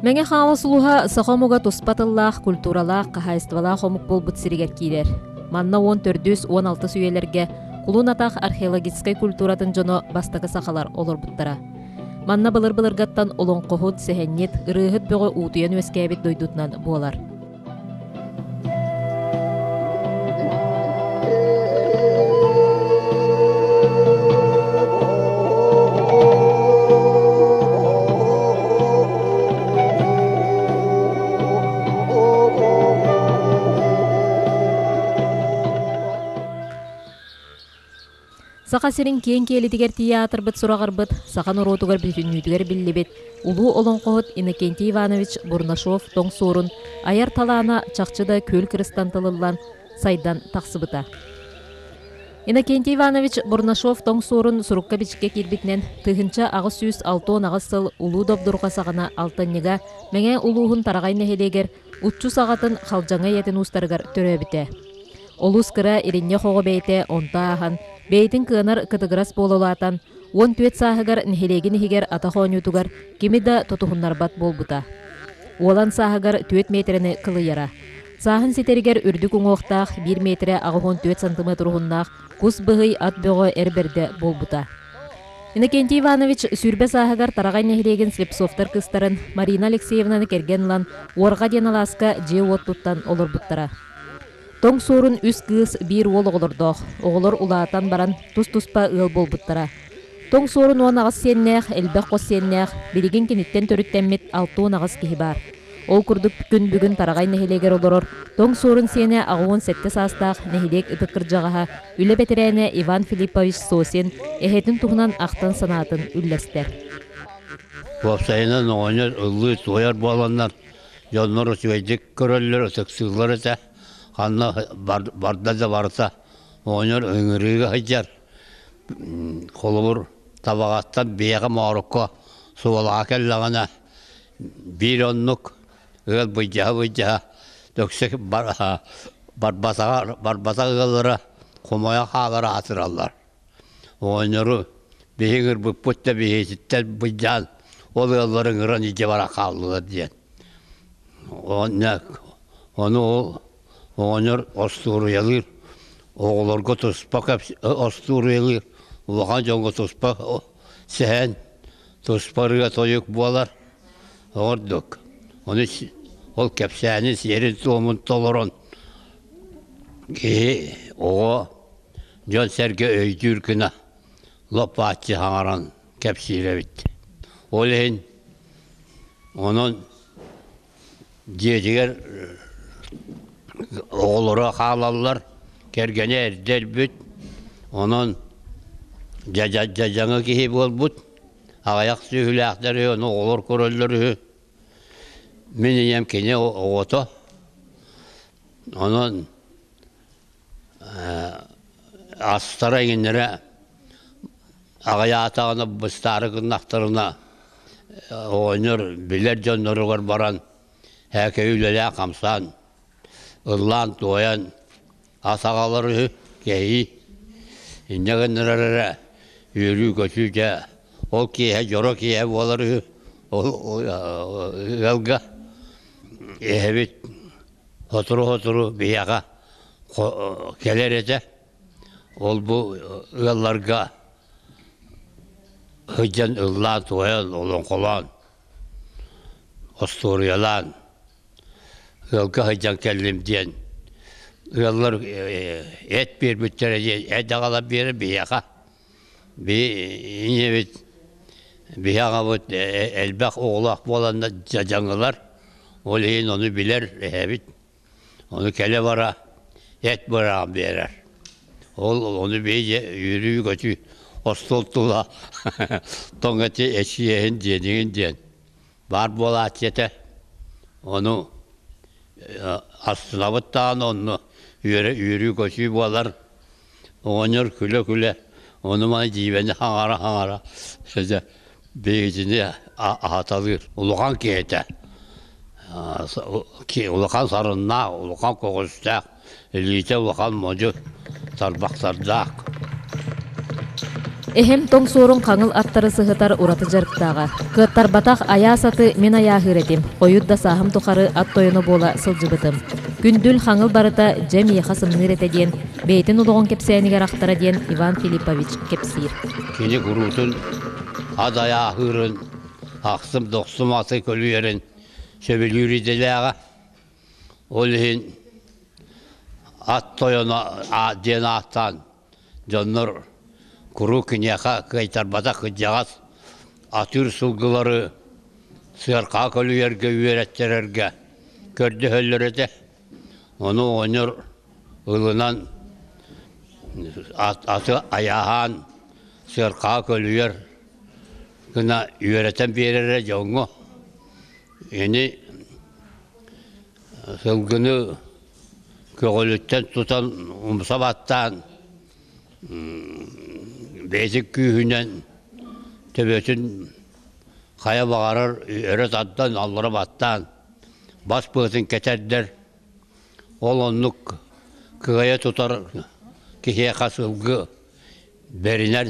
Мәңе хава сулуха сахомуга туспатыллах, культуралах, кахайствалах хомук болбут сиригер килер. Манна 14-16 сүйелерге кулун атах археологическай культуратын жоно бастакы сахалар олор буттара. Манна былыр-былыргаттан олон кохут сехеннет ырыгыт бөгө уутуян өскәбит дойдутнан буолар. Сақа сирин кен келитигер театрбыт сурағырбыт, сақан уротугар бүтүннүйтүгер биллибит, улуу олон қоғыт Иннокентий Иванович Бурнашов тоң сорун, аяр талаана чақчыда көл кырыстан тылылан сайдан тақсыбыта. Иннокентий Иванович Бурнашов тоң сорун сурукка бичке кирбитнен, тыхынча ағыз сүйіс 6 ағыз сыл улуу добдурға сағана алтаннега, мәңе улуғын тарағай нәхелегер, утчу сағатын қалжаңа етін устаргар төрөбіте. Олус кыра иринне хоғы бейте онта ахан, бейтин кынар кытыгырас бололатан, 14 сахыгар нхелегин хигер атахонютугар кимида тотухуннарбат болбута. Олан сахыгар 4 метріне кылыяра. Сахын сетеригер үрдік уңоқтақ 1 метре ағығын 4 сантиметр ұғыннақ кус бұғый ат бөғі әрберді болбута. Иннокентий Иванович сүрбе сахыгар тарағай нхелеген слепсофтар кыстарын Марина Алексеевнаны кергенлан орға деналаска же оттуттан олар буттара. Тоң сорун үс кыз бир ол оғылырдоқ, оғылыр улаатан баран тус-туспа ыл болбуттара. Тоң сорун он ағыз сеннех, әлбәқ қос сеннех, билеген кенеттен төріттенмет 6 ағыз кихи бар. Ол күрдік бүгін тарағай нәхелегер олырыр. Тоң сорун сене ағуын сәтті састақ нәхелек үтіккір жағаға үлі бәтірәне Иван Филиппович Сосин әхетін тұғынан ақтан санатын үлләстер. Вапсайынан оңыр ұлы тояр боланlar, жонлар өсігейдік көрелер өсіксігілер өте. Қанна барда да барса, оңыр өңірігі хайжар. Қолыбыр табағаттан бейігі мағырыққа суалға кәллағана бір онлық ұғыл бұйжаға төксік барбаса ұғылары құмая қағыры атыралар. Оңыры бейігір бұппытта бейесіттен бұйжан ол ұғыларын ғыран ете бара қалылы дейін. Оны ол Оңыр остуруялыр, оғыларға тұспақ остуруялыр, оған жоңға тұспақ сән, тұспарыға тойық болар, ордық. Ол кәпсәні серін туымын толырын. Оға жон сәрге өйдір күні лопатчы хаңаран кәпсейлі бітті. Ол ең, оның жетігер оğulları xalallar, kergene erdel büt, onun cacanı kihip ol büt, ağayak sühüləkləri, onu oğulur körülləri, miniyem kene oğutu, onun astara inlere, ağaya atağını bıstarı kınaqtırına oynur, biler canları baran, həkəylülə qamsan, Irlan toyan asağaları keyi innegenlere yürü göçüce ol kiye joro kiye boları galga evet hoturu biyaga kelerece ol bu yıllarga hıcan irlan toyan olun kolan Osturyalan Yolga hıcan kellim diyen, yollar et bir bütçere et ağala bir yaka, bir yaka bu elbak oğlak bolanda cacanılar, oleyin onu bilir hebit, onu kele vara et bırakın birer, onu beyce yürüyü götü, ostoltula, tongati eşiyehin diyen, var bola atiyete, onu Aslanavıttan onu yürü koşu bolar, onur küle, onu bana civeni hangara, sözde beyzini atalır, ulukan kiyete, ulukan sarınna, ulukan kokustak, elite ulukan mocu, tarbak sardak. Эхем тоң суурун қаңыл аттары сыһытар ураты жарықтаға. Кыттар батақ аясаты мен аяғыр этим. Қойуд да сахым тұқары ат тойыны бола сылжыбытым. Күндүл қаңыл барыта жем еқа сымныр етеден, бейтін ұлығын кепсәнігер ақтара ден Иван Филиппович кепсир. Кені құрутын, ад аяғырын, ақсым доқсым аты көлуерін, сөбілюрі делеға. Ол ең ат тойыны ден аттан, жонныр куру киняха кайтарбата кыджагас атыр сулгылары сырқа көлүерге үйрәттерерге көрді хөллөрөте оны оныр ылынан аты аяхан сырқа көлүер гына үйрәтен берере жоңго ени сылгыны көгөлүттен тутан умсабаттан Beyzik kühünden tebetün kaya bağırır, öret attan, allara battan, bas pıhtın keterder, ol onluk kıgaya tutar, kişiye kasılgı, beriner,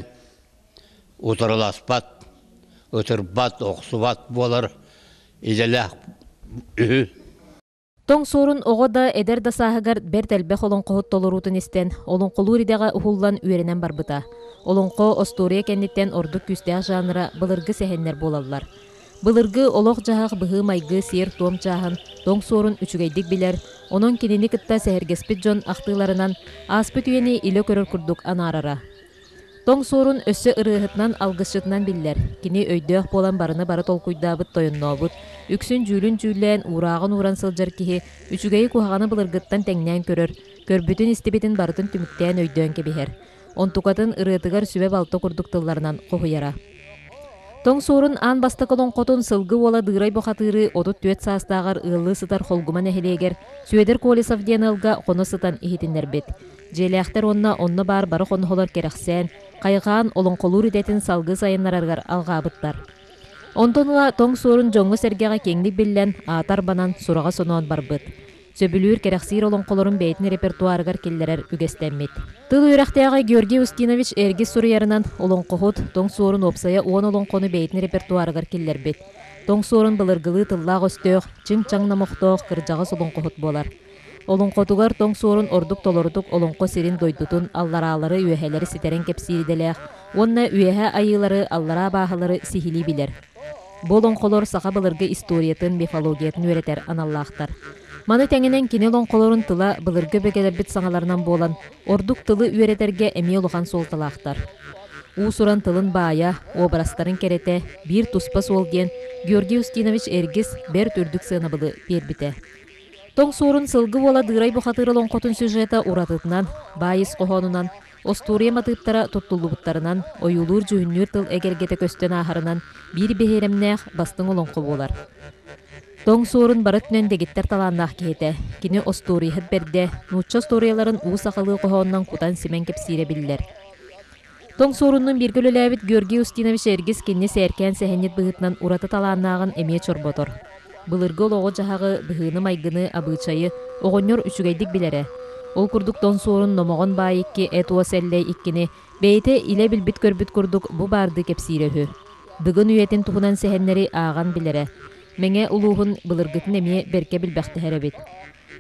utarıl aspat, ıtırbat, oksubat bolar, izelah ühü. Тоң суурун оҕода эдер да сааһыгар бер тэлбэх олоңҡоһут толорутун истен, олоңҡолууридэҕэ уһуллан үөрэнэн барбыта. Олоңҡо Остория кэнниттен ордук күстээх жаныра былыргы сэһэннэр буолаллар. Былыргы олох жаһах быһыы майгы сиэр туом чааһын тоң суурун үчүгэйдик билэр, онон кинини кытта сэһэргэспит дьон ахтыыларынан ааспыт үөни илө көрөр курдук анаарара. Тоң суурун өссө ырыыһытынан алгысчытынан биллер. Кини өйдөөх болан барыны бары толкуйдаабыт тойоннообут. Үксүн жүүлүн жүүлэн ураагын уран сылжар киһи үчүгэйи куһаҕаны былыргыттан тэҥнээн көрөр. Көрбүтүн истибитин барытын түмүктээн өйдөөн кебиһэр. Онтукатын ырыытыгар сүбэ балта курдук тылларынан кохуяра. Тоң суурун аан бастык олоңкотун сылгы уола дыырай бохатыыры отут түөт саастаагар ыыллыы сытар холгуман эхилиэгер Сүөдер Колесов диэн ылга хоно сытан ихитиннербит. Желээхтер онна бары хонхолор керахсээн, кайгаан олоңколуур идетин салгы сайыннараргар алгаабыттар. Онтонула тоң суурун жоңго сергеға кеңдик биллен аатар банан сурага соноон барбыт. Сөбүлүүр керахсиир олоңколорун бейтин репертуарыгар киллерер үгестэммит. Тыл үйрахтаяға Георгий Устинович эргис суруярынан олоңкохут тоң суурун опсая уон олоңкону бейтин репертуарыгар киллербит. Тоң суурун былыргылыы тыллаах өстөөх, чың-чаң намохтоох кырдьаҕас олоңкохут болар. Олоңкотугар тоң суурун ордук толорутук олоңко сирин дойдутун аллараалары үөһэлери ситерен кепсиириделээх, уонна үөһэ айылары аллара бааһылары сихили билер. Болоңколор саха былыргы историятын, мифологиятын үөретер аналлаахтар. Маны тәңінен кине олоңколорун тыла былыргы бегелербит саңаларынан болан, ордук тылы үөретерге эми олухан солталаахтар. Уусуран тылын баая, обрастарын керете, бир туспа сол диен Георгий Устинович эргис бер түрдүк сыынабылы бербите. Тоң суурун сылгы бола дырай бухатыр олоңкотун сюжета уратытынан, байыс кохонунан, Остория матыптара туттулубуттарынан, оюлуур жүйүннүр тыл эгергете көстөн ахарынан бир бехеремнээх бастың олоңко болар. Тоң суурун барытнен дегиттер талааннаах киһите. Кини Осторияхыт берде, нуучча сторияларын уус ахалыы кохонунан кутан симен кепсиире биллер. Тоң сууруннун биргөлөлээбит Георгий Устинович эргис кинни сээркээн сэһэннит быһытынан ураты талааннаагын эмиэ чорботор. Былыргы олоҕо жаһагы быһыыны майгыны абыычайы оҕонньор үчүгэйдик билере. Ол курдук тоң суурун номоҕон баайыкки этуо сэллэй иккини бэйте илэ билбит көрбүт курдук бу барды кепсиирөһү. Дыгын үйэтин туһунан сэһэннери ааган билере. Меҥе улууһун былыргытын эмиэ берке билбэхтэһэребит.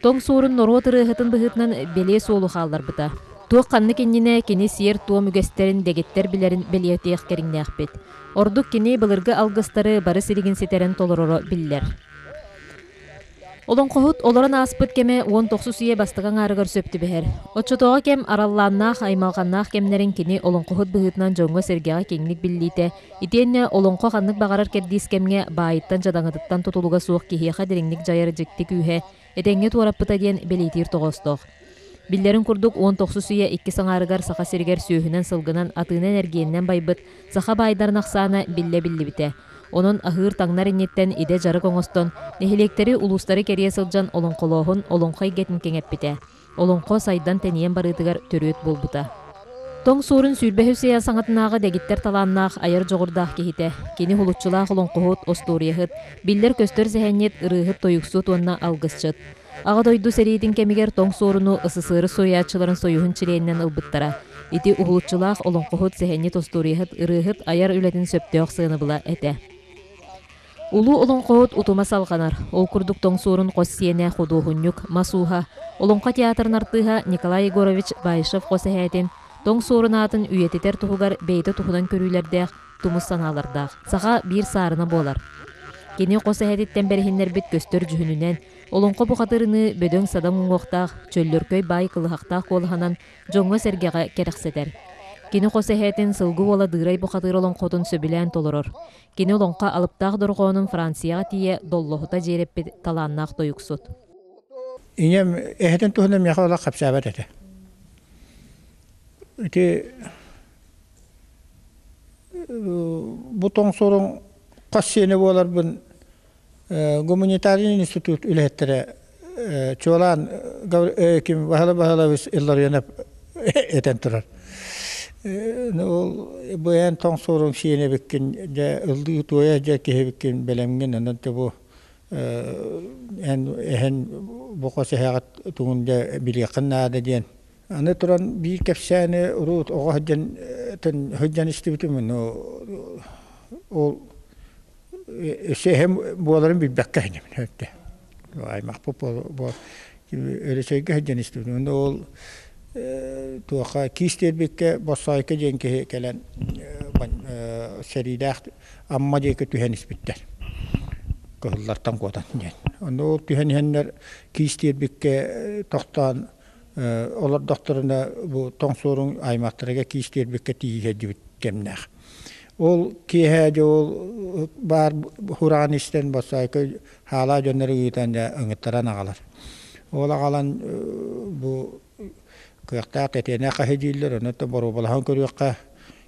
Тоң суурун норуо тырыыһытын быһытынан белие суолухаалларбыта. Туох ханны киннине кини сиер туом үгэстерин дегеттер билерин белиэтиэх кериңнээхпит. Ордук кини былыргы алгыстары бары сиригин ситерен толороро биллер. Олоңкохут олорон ааспыт кеме 19 сүйе бастыган арыгар сөптү бэхэр. Отчотоға кем араллааннаах, аймалғаннаах кемнерин кини олоңкохут быһытынан жоңго сергеға кеңник биллите. Итиэнне олоңко ханнык багарар кердиис кемге баайыттан жадаңытыттан тутулуга суох киһиэха дириңник жайары жиктик үһэ, этеңге туараппыта диэн белиитиир тоҕостоох. Биллерин курдук 19 сүйе 2 саңарыгар саха сиригер сүүһүнэн сылгынан атыына энергиеннен байбыт, саха байдарнахсаана билле-биллибите. Онон ахыр таңнар иннеттен иде жары коңостон, нехилектери улустары керие сылжан олоңколоохун олоңхой гетин кеңеппите. Олоңко сайдан тениен барытыгар төрүөт болбута. Тоң суурун сүүрбэһү сыя саңатынааға дегиттер талааннаах айар жоғырдаах кихите. Кини хулуччулаах олоңкохут, Осторияхыт, биллер көстөр сэһэннет ырыыхыт тойуксу туонна алгысчыт. Ağa doydu serийдин кемигер тоң сооруну ысысыры сояачыларын союхун чилээннен ылбыттара. Ити ухулутчулаах олонкохут сэхэнни тостуурыйхыт ырыыхыт аяр үлэтин сөптөөх сыаны была эте. Улу олонкохут утума салганар. Ол курдук тоң соорун қоссиене худуухуннюк Масуха. Олонка театрын артыыха Николай Егорович Байышев қосэхэтин тоң соорунатын үйететер тухугар бейті тухунан көрүйлердех тумус саналардах. Саха бир саарына болар. Кени қосэхэтиттен берихиннер бит көстөр жүхүнүнен олонко бухатырыны бөдөң садам уңуқтақ, чөллөркөй бай кылыхақтақ колханан жоңго сергеға керексетер. Кени қосэхэтин сылгы бола дырай бухатыр олонкотун сөбілен толорор. Кени олонқа алыптақ дорғонун Францияға тие доллохута жереппит таланнақ тойуксут. Инем эхтен тухнем яхала капсабат эте. Ити бутон сорун кассене болар бун гуманитарий институт үлеттере чолан ким бахала иллар янап этен турар. Ну буян тон сорун шиене беккен же ылды тоя же кебеккен белемген анан бу эн бокосы хагат тугунда билякынна да ден. Аны туран бир кепсәне урут огоһдан тен хөҗҗән истибитмен ол şehim buların bir bekkayım hette. Vay mahbub bu öyle şey gelen istiyorum. Onda ol tuğa kister bekke basayka jenke gelen seridah amma jeke tühen ispitler. Kohlartan kodan jen. Onda ol tühen henler kister bekke tohtan olar doktoruna bu tongsorun aymaktarga kister bekke tiye jibit kemnah. Ol kihe ol bar Huranisten basayka hala jönleri yitende öngütteren ağalar. Ol ağalan bu kıyakta tetene kahediller onu da boru balahan körüyakka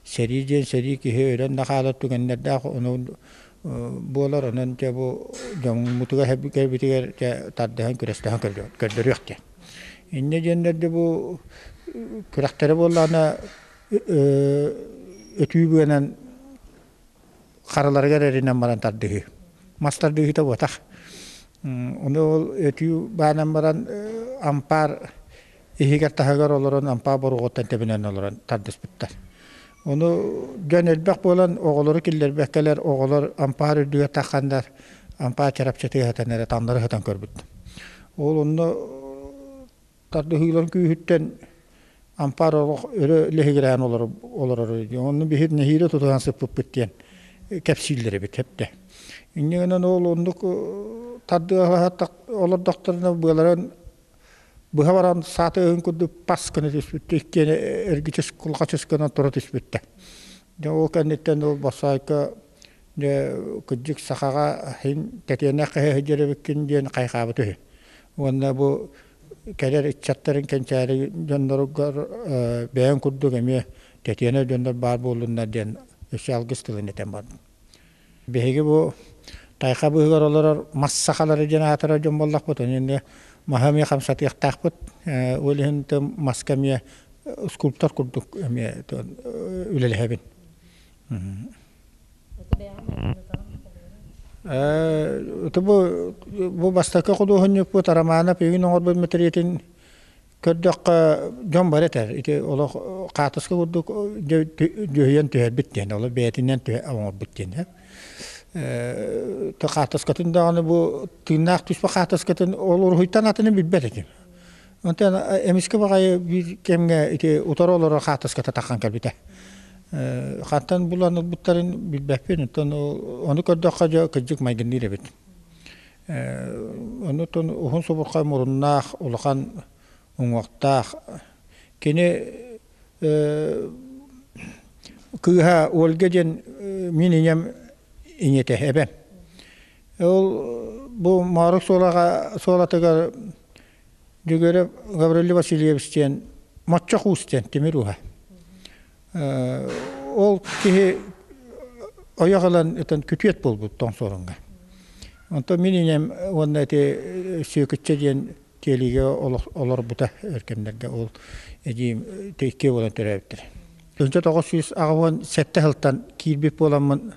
seri kihe öğren nakalat tügenlerde onu bolar onun te bu jom mutuga hebike bitiger te taddehan kürestehan kördürüyük te. İnne jönlerde bu kıyaktere bollana ötüyübüenen Karalarga rerinden baran tardığı. Mastardığı da botak. Onu ötüyü banan baran ampar ihiger tahagar oluran ampar boruğuttan tebinen oluran tardız bittar. Onu gönelbek bolan oğulları killer bekkeler oğullar ampar ödüğe takandar ampar çarapçatı hatanere tanları hatan körbüt. Onu tardığılan küyütten ampar öyle lehigiren olur. Onu bir nehire tutulan sıpıp bittiyen. Kapsilleri bit hep de. İnneğinen oğlunduk taddığı hatta olur doktoruna buraların bu havaran saate ön kudu paskını tispitti. İkkene ergiçes kulkaçeskana tora tispitti. De o kennetten o basayka de küçük sakağa hin tetene kahecere bikin diyen kaykabatı. Onda bu keler içatların kençari jandarugar beyan kudu gemi tetene jandar bar bolunda diyen Şalgıstılın eten var. Behege bu tayka bıhıgar olarak massakaları jenatara jombollak butun. Yani mahamiye kamsatı yaktaq but. Öyle de maskamiye skulptor kurduk ülelehebin. Bu bastaka kuduhun yok bu taramana peyin oğur bir metriyetin kördük jom bareter. İti ola qatıska kurduk jöhyen tüher bitten. Ola beytinden tüher avamur bitten. Ta qatıskatın dağını bu tırnak tüspa qatıskatın olur huytan atını bilber edim. Ondan emiske bakayı bir kemge iti utar olur qatıskata takkan kalbite. Qattan bulanı butların bilbepin. Onu kördük kıcık maygindir ebit. Onu uhun soburkay murunnaq ulakan Uŋwaqtaq kene kıha olgejen miniyem iñete ebem. Ol bu maruk solatıga jügere Gavrili Vasilyevичтен matça kusten temiruha. Ol ki ayağılan eten kütüyet bolbu ton sorunga. Onto miniyem onda te sökütçejen Telige olur buta erkemlerge ol ejim tekke bolan tereptir. Önce 900 ağavan sette hıltan kilbip bolanmın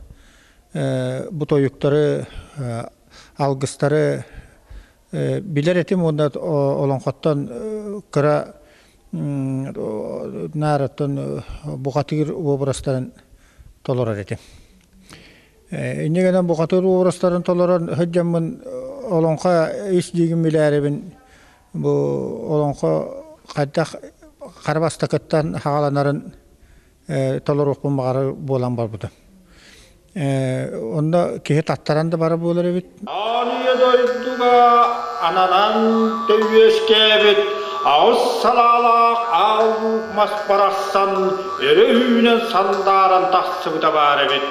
bu toyukları algıstары biler etim onda olonqottan kıra narattan buqatıgır obrasların tolorar etim. İnnegeden buqatıgır obrasların toloran hıccamın olonqa iş digin bilerebin bu olonqa qaddaq Karabastakıttan hağalanların tolor okun bağırı bolan var buda. Onda kehe tattaran da bara bolar evet. Aniye doyduga ananan teveskebet ağız salalak ağuk masparassan erehünen sandaran tahsıbıda var evet.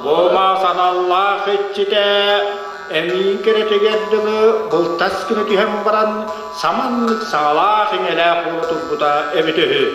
Boğmasan Allah etçide emin keretegerdili bultas günü tühem varan samanlık sağlakın ele kurtup buda evet evet.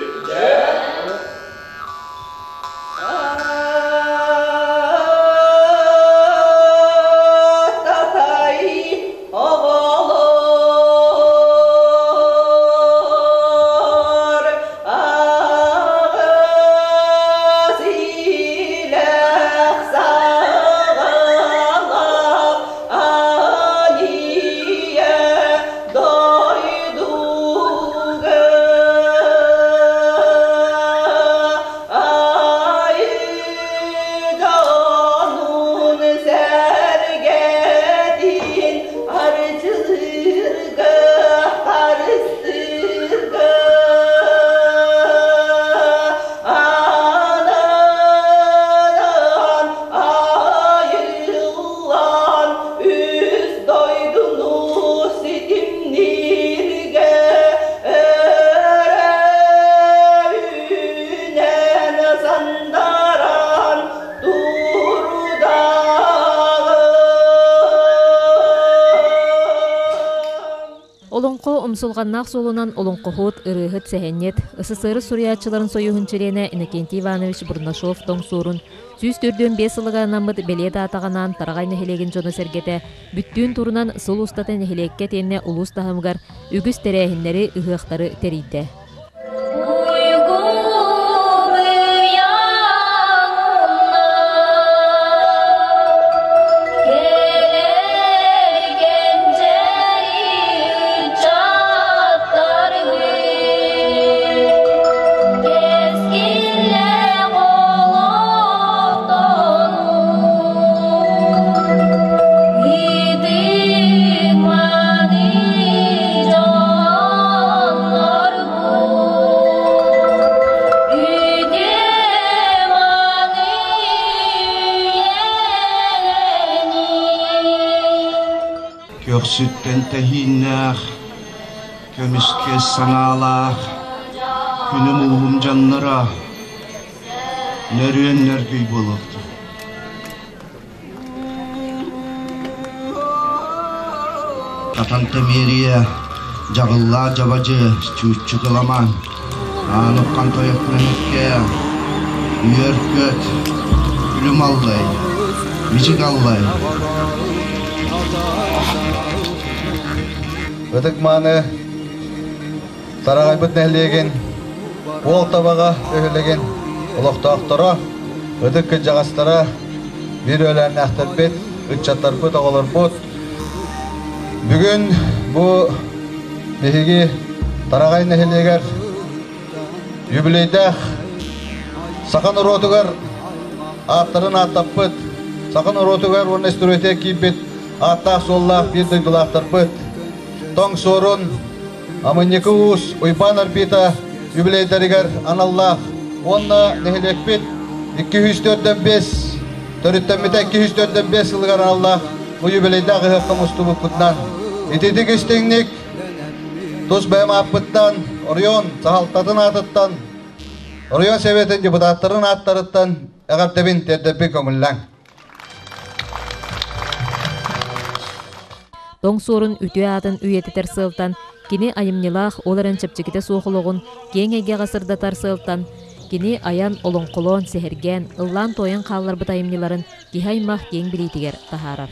Олонқо умсулғаннақ солунан олонқохут ырыхыт сәхеннет, ысысыры суриячыларын союхын челене Иннокентий Иванович Бурнашов тоң сурун. 104-5 ылыға намыд белет атағанан тарағай нәхелеген жоны сәргеті, бүттүүн турунан сыл устаты нәхелекке тенне улус тахымгар үгіс тәрәхінлері ыхықтары тәрейді. Köksütten tehinnäh, kömiske sanalak, günüm ulum canlara, nerüyenler güy boluqtu. Katan temiriye, jagılla jabacı, çuççu kılaman, anıpkan toyaklanıkke, üyörköt, gülüm allay, micik allay. Ötük manı sarağaybıt nehlegen, ol tabağa öhülegen, uloqtaqtara, ötük kıcağastara, bir ölen nähtirbet, ütçatarbıt oğularbıt. Bugün bu mehigi tarağay nehleger, yübileyde sakın urotugar, atların attapbıt, sakın urotugar, onun esturöte kibbet, attaq sollaq bir duydulatarbıt. Tong sorun amanyakı us uypan arbita yübileyderiger anallah onna nehlekbit 204-5 törüttemite 204-5 yılgar anallah bu yübileyde gıhıkkı mustubu kutnan itidik istingnik tuz bayım appıttan oryon sahaltatın atıttan oryon sevetin cıbıdatların attarıttan eğer tebin terdepi kömüllen. Тоң сорун үтүе атын үйететер сылтан, кини айымнилах оларын чепчеките соохологун, кең эге гасырдатар сылтан, кини аян олонқолон, сехерген, ыллан тойын қаллар бут айымниларын, кихаймах кең билетигер тахарар.